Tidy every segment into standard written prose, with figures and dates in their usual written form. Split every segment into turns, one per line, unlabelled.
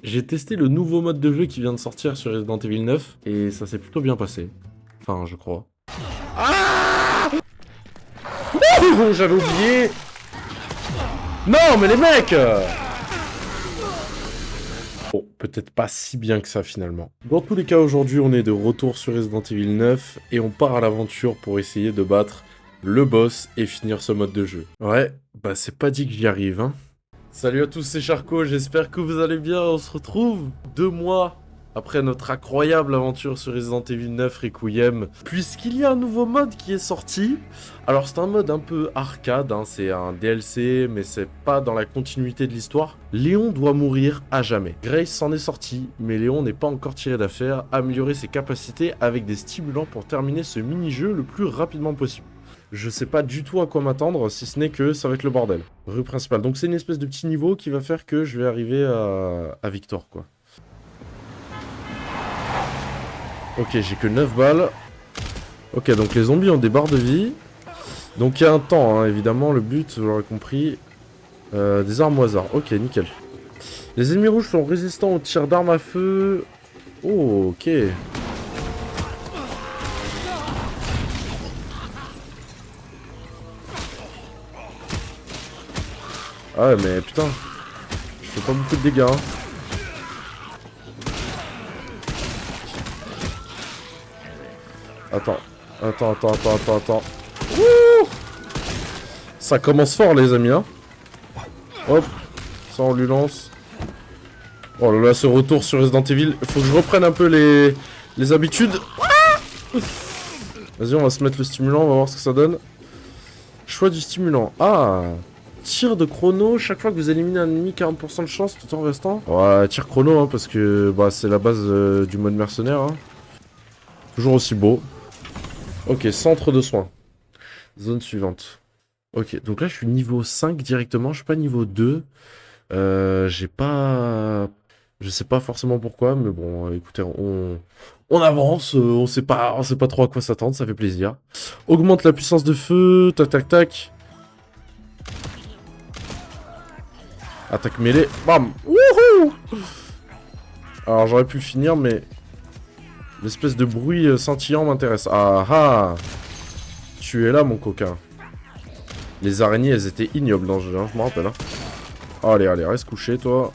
J'ai testé le nouveau mode de jeu qui vient de sortir sur Resident Evil 9 et ça s'est plutôt bien passé. Enfin, je crois. Ah oh, j'avais oublié. Non, mais les mecs Bon, peut-être pas si bien que ça finalement. Dans tous les cas, aujourd'hui, on est de retour sur Resident Evil 9 et on part à l'aventure pour essayer de battre le boss et finir ce mode de jeu. Ouais, bah c'est pas dit que j'y arrive, hein. Salut à tous, c'est Charcot, j'espère que vous allez bien. On se retrouve 2 mois après notre incroyable aventure sur Resident Evil 9 Requiem, puisqu'il y a un nouveau mode qui est sorti. Alors c'est un mode un peu arcade, hein, c'est un DLC, mais c'est pas dans la continuité de l'histoire. Léon doit mourir à jamais. Grace s'en est sorti, mais Léon n'est pas encore tiré d'affaire. Améliorer ses capacités avec des stimulants pour terminer ce mini-jeu le plus rapidement possible. Je sais pas du tout à quoi m'attendre, si ce n'est que ça va être le bordel. Rue principale. Donc c'est une espèce de petit niveau qui va faire que je vais arriver à Victor, quoi. Ok, j'ai que 9 balles. Ok, donc les zombies ont des barres de vie. Donc il y a un temps, hein, évidemment. Le but, vous l'aurez compris, des armes au hasard. Ok, nickel. Les ennemis rouges sont résistants aux tirs d'armes à feu. Oh, ok. Ah ouais, mais putain, je fais pas beaucoup de dégâts, hein. Attends. Ouh, ça commence fort, les amis, hein. Hop, ça on lui lance. Oh là là, ce retour sur Resident Evil. Faut que je reprenne un peu les habitudes. Vas-y, on va se mettre le stimulant, on va voir ce que ça donne. Choix du stimulant. Ah, tir de chrono, chaque fois que vous éliminez un ennemi, 40% de chance tout en restant. Ouais, tir chrono, hein, parce que bah, c'est la base du mode mercenaire, hein. Toujours aussi beau. Ok, centre de soins. Zone suivante. Ok, donc là je suis niveau 5 directement, je suis pas niveau 2. J'ai pas... Je sais pas forcément pourquoi, mais bon, écoutez, on avance, on sait pas trop à quoi s'attendre, ça fait plaisir. Augmente la puissance de feu, tac. Attaque mêlée, bam. Wouhou. Alors j'aurais pu le finir, mais l'espèce de bruit scintillant m'intéresse. Ah ah. Tu es là, mon coquin. Les araignées, elles étaient ignobles dans le jeu, hein, je me rappelle. Hein. Allez, reste couché, toi.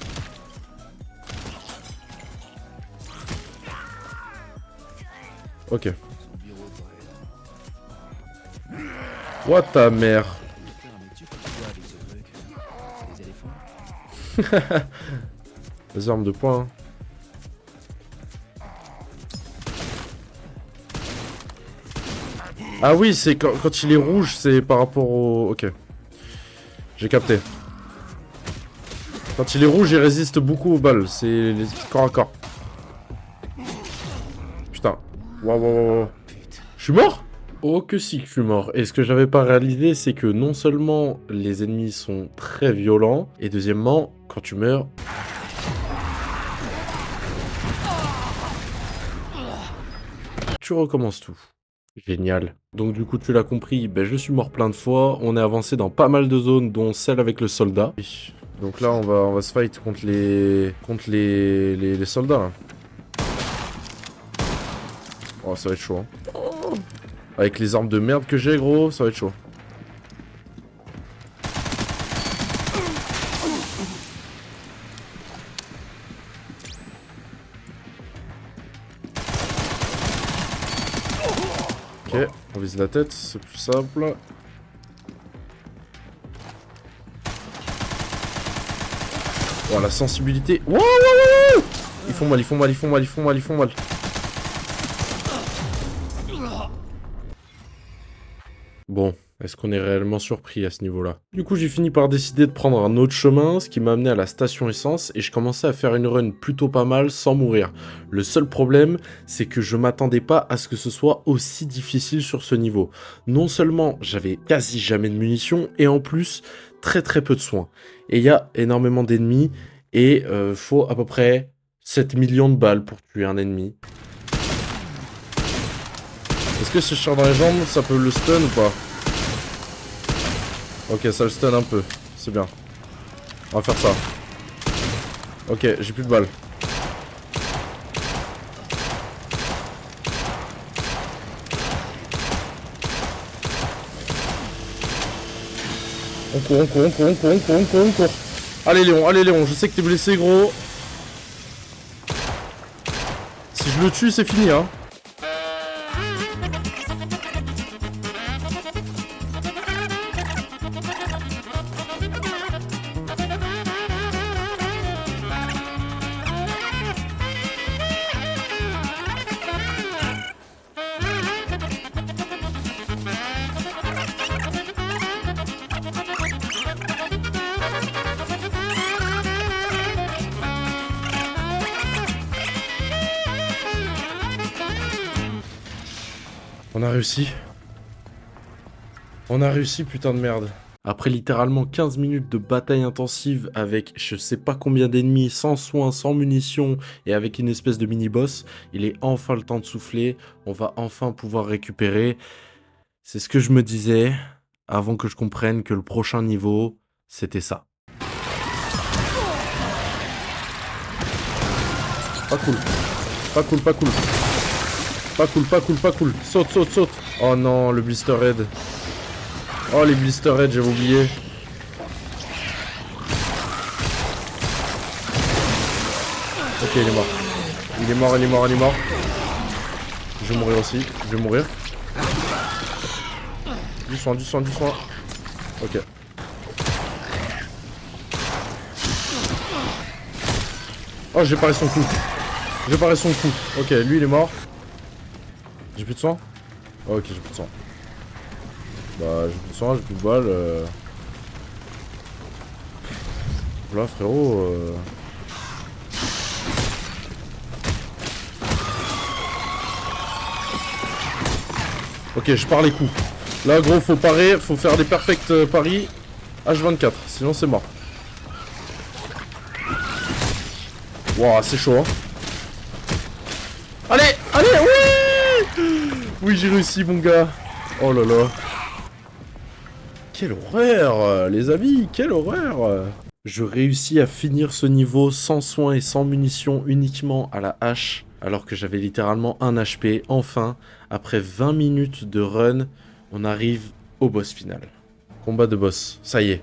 Ok. What ta mère. Les armes de poing. Hein. Ah oui, c'est quand il est rouge, c'est par rapport au... Ok. J'ai capté. Quand il est rouge, il résiste beaucoup aux balles. C'est les corps à corps. Putain. Waouh. Je suis mort? Oh que si que je suis mort. Et ce que j'avais pas réalisé, c'est que non seulement les ennemis sont très violents, et deuxièmement, quand tu meurs... Tu recommences tout. Génial. Donc du coup, tu l'as compris, ben, je suis mort plein de fois. On est avancé dans pas mal de zones, dont celle avec le soldat. Donc là, on va se fight contre les soldats. Là. Oh, ça va être chaud. Hein. Oh. Avec les armes de merde que j'ai, gros, ça va être chaud. Ok, on vise la tête, c'est plus simple. Oh, la sensibilité. Wow. Ils font mal. Bon, est-ce qu'on est réellement surpris à ce niveau-là? Du coup, j'ai fini par décider de prendre un autre chemin, ce qui m'a amené à la station essence, et je commençais à faire une run plutôt pas mal sans mourir. Le seul problème, c'est que je m'attendais pas à ce que ce soit aussi difficile sur ce niveau. Non seulement j'avais quasi jamais de munitions, et en plus, très peu de soins. Et il y a énormément d'ennemis, et faut à peu près 7 millions de balles pour tuer un ennemi. Est-ce que si je tire dans les jambes, ça peut le stun ou pas? Ok, ça le stun un peu. C'est bien. On va faire ça. Ok, j'ai plus de balles. On court, on court, on court, on court, on court, on court, on court. Allez Léon, je sais que t'es blessé gros. Si je le tue, c'est fini hein. On a réussi. On a réussi, putain de merde. Après littéralement 15 minutes de bataille intensive avec je sais pas combien d'ennemis, sans soins, sans munitions et avec une espèce de mini-boss, il est enfin le temps de souffler. On va enfin pouvoir récupérer. C'est ce que je me disais avant que je comprenne que le prochain niveau, c'était ça. Pas cool. Pas cool, pas cool. Pas cool, pas cool, pas cool. Saute, saute, saute. Oh non, le blister head. Oh, les blister head, j'avais oublié. Ok, il est mort. Il est mort, il est mort, il est mort. Je vais mourir aussi. Je vais mourir. Du soin, du soin, du soin. Ok. Oh, j'ai paré son coup. J'ai paré son coup. Ok, lui, il est mort. J'ai plus de soin. Oh, ok, j'ai plus de soin. Bah, j'ai plus de soin, j'ai plus de balles. Là, frérot. Ok, je pars les coups. Là, gros, faut parer, faut faire des perfects paris. H24, sinon c'est mort. Wouah, c'est chaud, hein. Allez, allez, oui. Oui, j'ai réussi, mon gars. Oh là là. Quelle horreur, les amis, quelle horreur. Je réussis à finir ce niveau sans soins et sans munitions, uniquement à la hache, alors que j'avais littéralement 1 HP. Enfin, après 20 minutes de run, on arrive au boss final. Combat de boss, ça y est.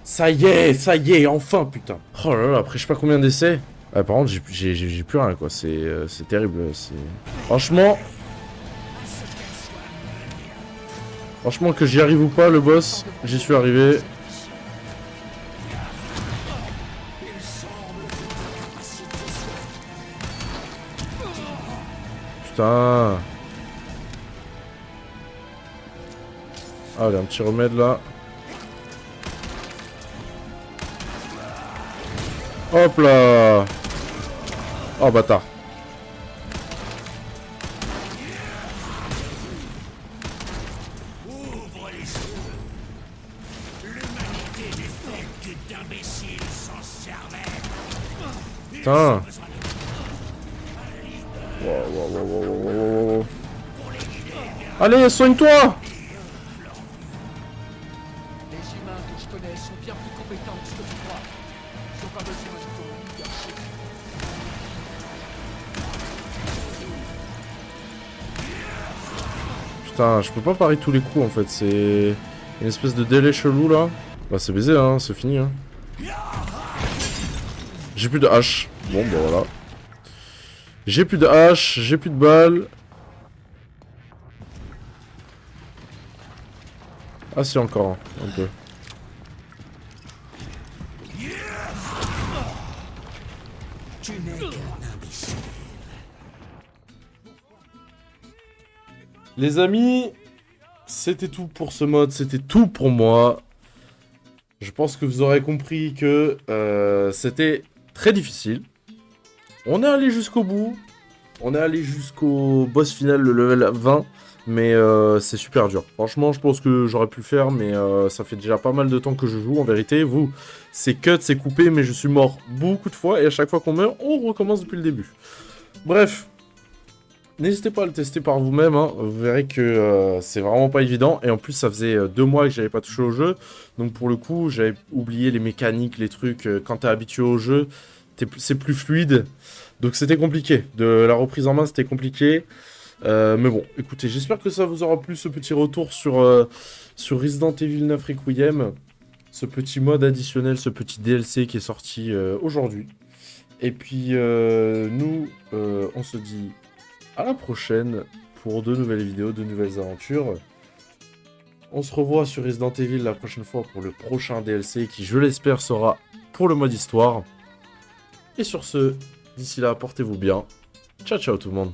Ça y est, enfin, putain. Oh là là, après je sais pas combien d'essais. Ah, par contre, j'ai plus rien, quoi. C'est terrible. Franchement... Franchement, que j'y arrive ou pas, le boss, j'y suis arrivé. Putain. Allez, un petit remède, là. Hop là. Oh, bâtard. Putain. Wow. Allez, soigne-toi.
Les humains que je connais sont bien plus compétents que ce que tu crois. Ils n'ont pas besoin de ton leadership.
Putain, je peux pas parer tous les coups en fait, c'est une espèce de délai chelou là. Bah c'est baisé hein, c'est fini hein. J'ai plus de hache. Bon bah voilà. J'ai plus de hache, j'ai plus de balles. Ah si encore un peu.
Tu n'es qu'un imbécile.
Les amis, c'était tout pour ce mode, c'était tout pour moi. Je pense que vous aurez compris que c'était très difficile. On est allé jusqu'au bout. On est allé jusqu'au boss final, le level 20. Mais c'est super dur. Franchement, je pense que j'aurais pu le faire, mais ça fait déjà pas mal de temps que je joue, en vérité. Vous, c'est cut, c'est coupé, mais je suis mort beaucoup de fois. Et à chaque fois qu'on meurt, on recommence depuis le début. Bref. N'hésitez pas à le tester par vous-même, hein. Vous verrez que c'est vraiment pas évident. Et en plus, ça faisait 2 mois que j'avais pas touché au jeu. Donc pour le coup, j'avais oublié les mécaniques, les trucs. Quand t'es habitué au jeu, c'est plus fluide. Donc c'était compliqué. De la reprise en main, c'était compliqué. Mais bon, écoutez, j'espère que ça vous aura plu ce petit retour sur Resident Evil 9 Requiem. Ce petit mode additionnel, ce petit DLC qui est sorti aujourd'hui. Et puis, nous, on se dit à la prochaine pour de nouvelles vidéos, de nouvelles aventures. On se revoit sur Resident Evil la prochaine fois pour le prochain DLC qui, je l'espère, sera pour le mode histoire. Et sur ce, d'ici là, portez-vous bien. Ciao, ciao tout le monde.